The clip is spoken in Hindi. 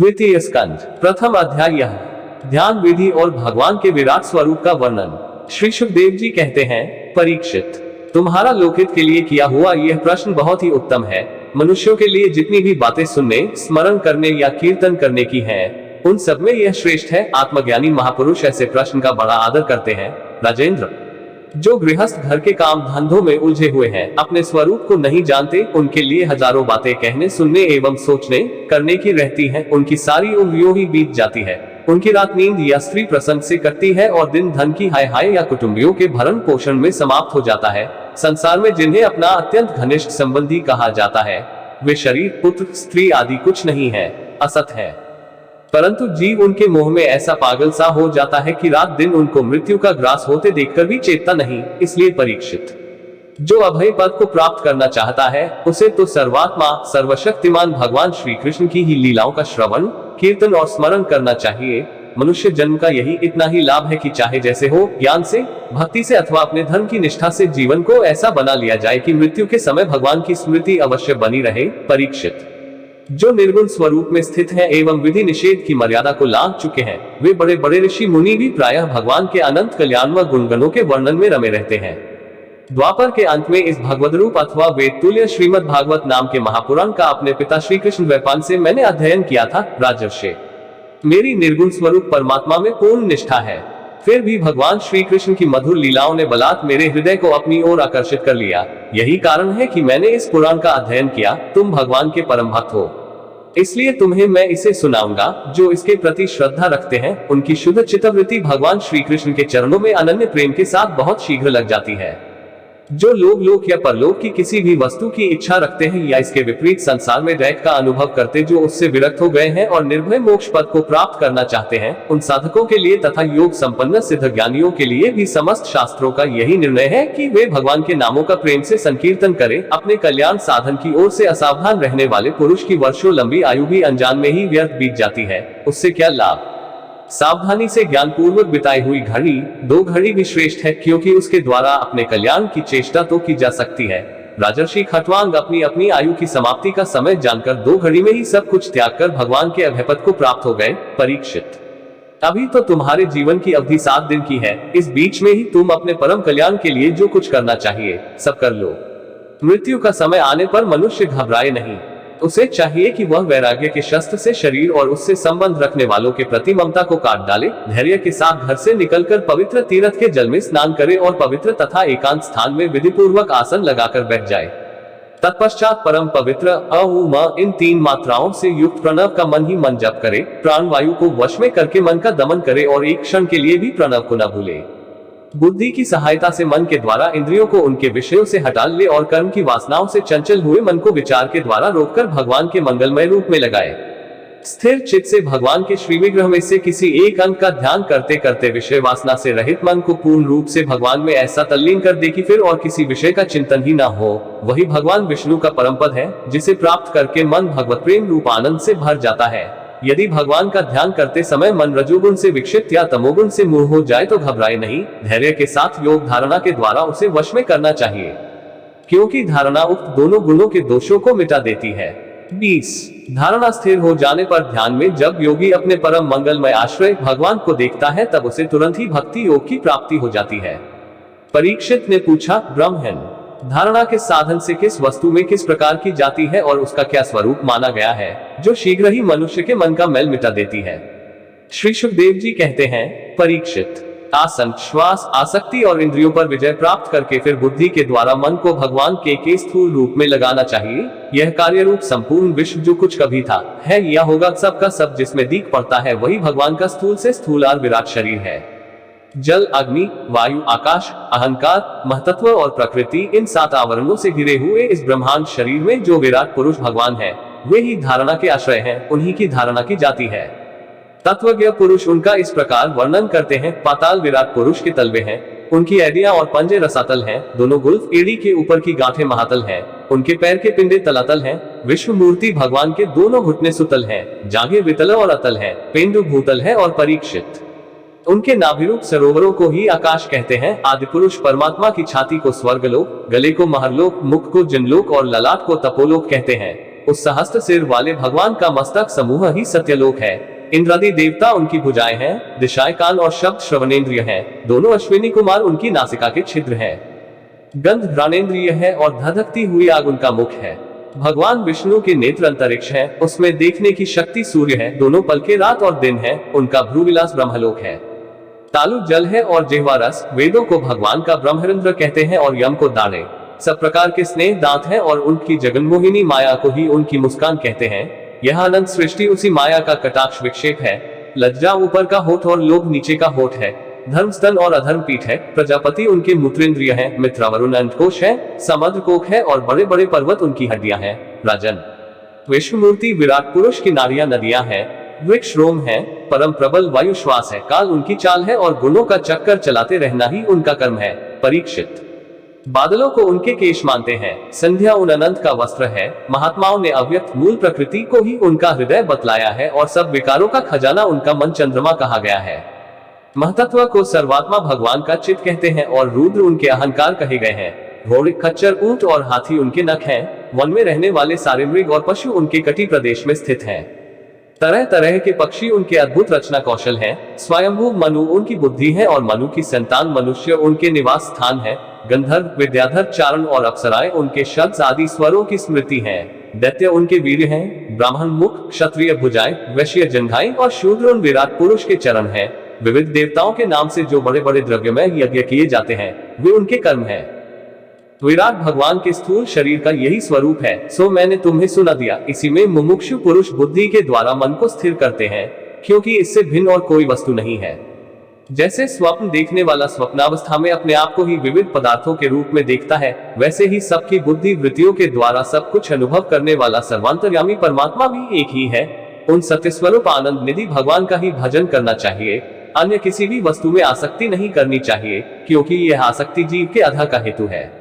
द्वितीय स्कंद प्रथम अध्याय। यह ध्यान विधि और भगवान के विराट स्वरूप का वर्णन। श्री सुखदेव जी कहते हैं, परीक्षित, तुम्हारा लोकहित के लिए किया हुआ यह प्रश्न बहुत ही उत्तम है। मनुष्यों के लिए जितनी भी बातें सुनने, स्मरण करने या कीर्तन करने की हैं, उन सब में यह श्रेष्ठ है। आत्मज्ञानी महापुरुष ऐसे प्रश्न का बड़ा आदर करते हैं। राजेंद्र, जो गृहस्थ घर के काम धंधों में उलझे हुए हैं, अपने स्वरूप को नहीं जानते, उनके लिए हजारों बातें कहने, सुनने एवं सोचने करने की रहती हैं। उनकी सारी उम्र यूं ही बीत जाती है। उनकी रात नींद या स्त्री प्रसंग से कटती है और दिन धन की हाय हाय या कुटुंबियों के भरण पोषण में समाप्त हो जाता है। संसार में जिन्हें अपना अत्यंत घनिष्ठ संबंधी कहा जाता है, वे शरीर, पुत्र, स्त्री आदि कुछ नहीं है, असत है। परंतु जीव उनके मोह में ऐसा पागल सा हो जाता है कि रात दिन उनको मृत्यु का ग्रास होते देखकर भी चेतता नहीं। इसलिए परीक्षित, जो अभय पद को प्राप्त करना चाहता है, उसे तो सर्वात्मा सर्वशक्तिमान भगवान श्री कृष्ण की ही लीलाओं का श्रवण, कीर्तन और स्मरण करना चाहिए। मनुष्य जन्म का यही इतना ही लाभ है कि चाहे जैसे हो, ज्ञान से, भक्ति से अथवा अपने धर्म की निष्ठा से जीवन को ऐसा बना लिया जाए कि मृत्यु के समय भगवान की स्मृति अवश्य बनी रहे। परीक्षित, जो निर्गुण स्वरूप में स्थित है एवं विधि निषेध की मर्यादा को लांघ चुके हैं, वे बड़े बड़े ऋषि मुनि भी प्रायः भगवान के अनंत कल्याण व गुणगणों के वर्णन में रमे रहते हैं। द्वापर के अंत में इस भगवद रूप अथवा वेद तुल्य श्रीमद् भागवत नाम के महापुराण का अपने पिता श्री कृष्ण द्वैपायन से मैंने अध्ययन किया था। राजर्षि, मेरी निर्गुण स्वरूप परमात्मा में पूर्ण निष्ठा है, फिर भी भगवान श्री कृष्ण की मधुर लीलाओं ने बलात् मेरे हृदय को अपनी ओर आकर्षित कर लिया। यही कारण है कि मैंने इस पुराण का अध्ययन किया। तुम भगवान के परम भक्त हो, इसलिए तुम्हें मैं इसे सुनाऊंगा। जो इसके प्रति श्रद्धा रखते हैं, उनकी शुद्ध चित्तवृत्ति भगवान श्री कृष्ण के चरणों में अनन्य प्रेम के साथ बहुत शीघ्र लग जाती है। जो लोग लोक या परलोक की किसी भी वस्तु की इच्छा रखते हैं या इसके विपरीत संसार में रैक का अनुभव करते, जो उससे विरक्त हो गए हैं और निर्भय मोक्ष पद को प्राप्त करना चाहते हैं, उन साधकों के लिए तथा योग संपन्न सिद्ध ज्ञानियों के लिए भी समस्त शास्त्रों का यही निर्णय है कि वे भगवान के नामों का प्रेम से संकीर्तन करें। अपने कल्याण साधन की ओर से असावधान रहने वाले पुरुष की वर्षों लंबी आयु भी अनजान में ही व्यर्थ बीत जाती है। उससे क्या लाभ? सावधानी से ज्ञान पूर्वक बिताई हुई घड़ी, 2 घड़ी भी श्रेष्ठ है, क्योंकि उसके द्वारा अपने कल्याण की चेष्टा तो की जा सकती है। राजर्षि खट्वांग अपनी अपनी आयु की समाप्ति का समय जानकर 2 घड़ी में ही सब कुछ त्याग कर भगवान के अभयपद को प्राप्त हो गए। परीक्षित, अभी तो तुम्हारे जीवन की अवधि 7 दिन की है। इस बीच में ही तुम अपने परम कल्याण के लिए जो कुछ करना चाहिए सब कर लो। मृत्यु का समय आने पर मनुष्य घबराए नहीं। उसे चाहिए कि वह वैराग्य के शस्त्र से शरीर और उससे संबंध रखने वालों के प्रति ममता को काट डाले। धैर्य के साथ घर से निकलकर पवित्र तीर्थ के जल में स्नान करे और पवित्र तथा एकांत स्थान में विधि पूर्वक आसन लगाकर बैठ जाए। तत्पश्चात परम पवित्र अ उ म इन 3 मात्राओं से युक्त प्रणव का मन ही मन जप करे। प्राण वायु को वश में करके मन का दमन करे और एक क्षण के लिए भी प्रणव को न भूले। बुद्धि की सहायता से मन के द्वारा इंद्रियों को उनके विषयों से हटा ले और कर्म की वासनाओं से चंचल हुए मन को विचार के द्वारा रोककर भगवान के मंगलमय रूप में लगाए। स्थिर चित्त से भगवान के श्री विग्रह में से किसी एक अंग का ध्यान करते करते विषय वासना से रहित मन को पूर्ण रूप से भगवान में ऐसा तल्लीन कर दे कि फिर और किसी विषय का चिंतन ही ना हो। वही भगवान विष्णु का परम पद है, जिसे प्राप्त करके मन भगवत प्रेम रूप आनंद से भर जाता है। यदि भगवान का ध्यान करते समय मन रजोगुण से विक्षिप्त या तमोगुण से मूढ़ हो जाए तो घबराए नहीं। धैर्य के साथ योग धारणा के द्वारा उसे वश में करना चाहिए, क्योंकि धारणा उक्त दोनों गुणों के दोषों को मिटा देती है। 20 धारणा स्थिर हो जाने पर ध्यान में जब योगी अपने परम मंगलमय आश्रय भगवान को देखता है, तब उसे तुरंत ही भक्ति योग की प्राप्ति हो जाती है। परीक्षित ने पूछा, ब्रह्मन, धारणा के साधन से किस वस्तु में किस प्रकार की जाती है और उसका क्या स्वरूप माना गया है, जो शीघ्र ही मनुष्य के मन का मैल मिटा देती है? श्री सुखदेव जी कहते हैं, परीक्षित, आसन, श्वास, आसक्ति और इंद्रियों पर विजय प्राप्त करके फिर बुद्धि के द्वारा मन को भगवान के स्थूल रूप में लगाना चाहिए। यह कार्य रूप संपूर्ण विश्व जो कुछ कभी था, है या होगा, सबका सब जिसमें दिख पड़ता है, वही भगवान का स्थूल से स्थूलार विराट शरीर है। जल, अग्नि, वायु, आकाश, अहंकार, महतत्व और प्रकृति, इन 7 आवरणों से घिरे हुए इस ब्रह्मांड शरीर में जो विराट पुरुष भगवान है, वे ही धारणा के आश्रय हैं। उन्हीं की धारणा की जाती है। तत्वज्ञ पुरुष उनका इस प्रकार वर्णन करते हैं, पाताल विराट पुरुष के तलवे हैं, उनकी एड़ियां और पंजे रसातल हैं, दोनों गुल्फ एड़ी के ऊपर की गांठें महातल हैं, उनके पैर के पिंडे तलातल हैं, विश्व मूर्ति भगवान के दोनों घुटने सुतल हैं, जांघें वितल और अतल हैं, पेंडु भूतल है। और परीक्षित, उनके नाभिरूप सरोवरों को ही आकाश कहते हैं। आदि पुरुष परमात्मा की छाती को स्वर्गलोक, गले को महरलोक, मुख को जनलोक और ललाट को तपोलोक कहते हैं। उस सहस्त्र सिर वाले भगवान का मस्तक समूह ही सत्यलोक है। इंद्रादि देवता उनकी भुजाएं हैं, दिशाएं कान और शब्द श्रवणेंद्रिय हैं, दोनों अश्विनी कुमार उनकी नासिका के छिद्र हैं। गंध घ्राणेंद्रिय है और धधकती हुई आग उनका मुख है। भगवान विष्णु के नेत्र अंतरिक्ष है, उसमें देखने की शक्ति सूर्य है, दोनों पलके रात और दिन है, उनका भ्रूविलास ब्रह्मलोक है। तालु जल है और जिह्वा रस, वेदों को भगवान का ब्रह्मेंद्र कहते हैं और यम को दाने। सब प्रकार के स्नेह दांत हैं और उनकी जगन्मोहिनी माया को ही उनकी मुस्कान कहते हैं। यह अनंत सृष्टि उसी माया का कटाक्ष विक्षेप है। लज्जा ऊपर का होठ और लोभ नीचे का होठ है। धर्म स्तन और अधर्म पीठ है। प्रजापति उनके मूत्रेंद्रिय है। मित्रा वरुण अंडकोश है। समुद्र कोख है और बड़े बड़े पर्वत उनकी हड्डियां हैं। राजन विश्वमूर्ति विराट पुरुष की नाड़ियां नदियां हैं। वृक्ष रोम है। परम प्रबल वायु श्वास है। काल उनकी चाल है और गुणों का चक्कर चलाते रहना ही उनका कर्म है। परीक्षित बादलों को उनके केश मानते हैं। संध्या उन अनंत का वस्त्र है। महात्माओं ने अव्यक्त मूल प्रकृति को ही उनका हृदय बतलाया है और सब विकारों का खजाना उनका मन चंद्रमा कहा गया है। महतत्व को सर्वात्मा भगवान का चित्त कहते हैं और रुद्र उनके अहंकार कहे गए हैं। घोड़े, खच्चर, ऊंट और हाथी उनके नख हैं। वन में रहने वाले सारे मृग और पशु उनके कटी प्रदेश में स्थित हैं। तरह तरह के पक्षी उनके अद्भुत रचना कौशल हैं। स्वयंभू मनु उनकी बुद्धि है और मनु की संतान मनुष्य उनके निवास स्थान है। गंधर्व, विद्याधर, चारण और अप्सराएं उनके शब्द आदि स्वरों की स्मृति है। दैत्य उनके वीर हैं। ब्राह्मण मुख, क्षत्रिय भुजाएं, वैश्य जंघाएं और शूद्र उन विराट पुरुष के चरण हैं। विविध देवताओं के नाम से जो बड़े बड़े द्रव्यमय यज्ञ किए जाते हैं वे उनके कर्म हैं। विराट भगवान के स्थूल शरीर का यही स्वरूप है। सो मैंने तुम्हें सुना दिया। इसी में मुमुक्षु पुरुष बुद्धि के द्वारा मन को स्थिर करते हैं, क्योंकि इससे भिन्न और कोई वस्तु नहीं है। जैसे स्वप्न देखने वाला स्वप्नावस्था में अपने आप को ही विविध पदार्थों के रूप में देखता है, वैसे ही सबकी बुद्धि वृत्तियों के द्वारा सब कुछ अनुभव करने वाला सर्वांतर्यामी परमात्मा भी एक ही है। उन सत्य स्वरूप आनंद निधि भगवान का ही भजन करना चाहिए। अन्य किसी भी वस्तु में आसक्ति नहीं करनी चाहिए, क्योंकि यह आसक्ति जीव के अधा का हेतु है।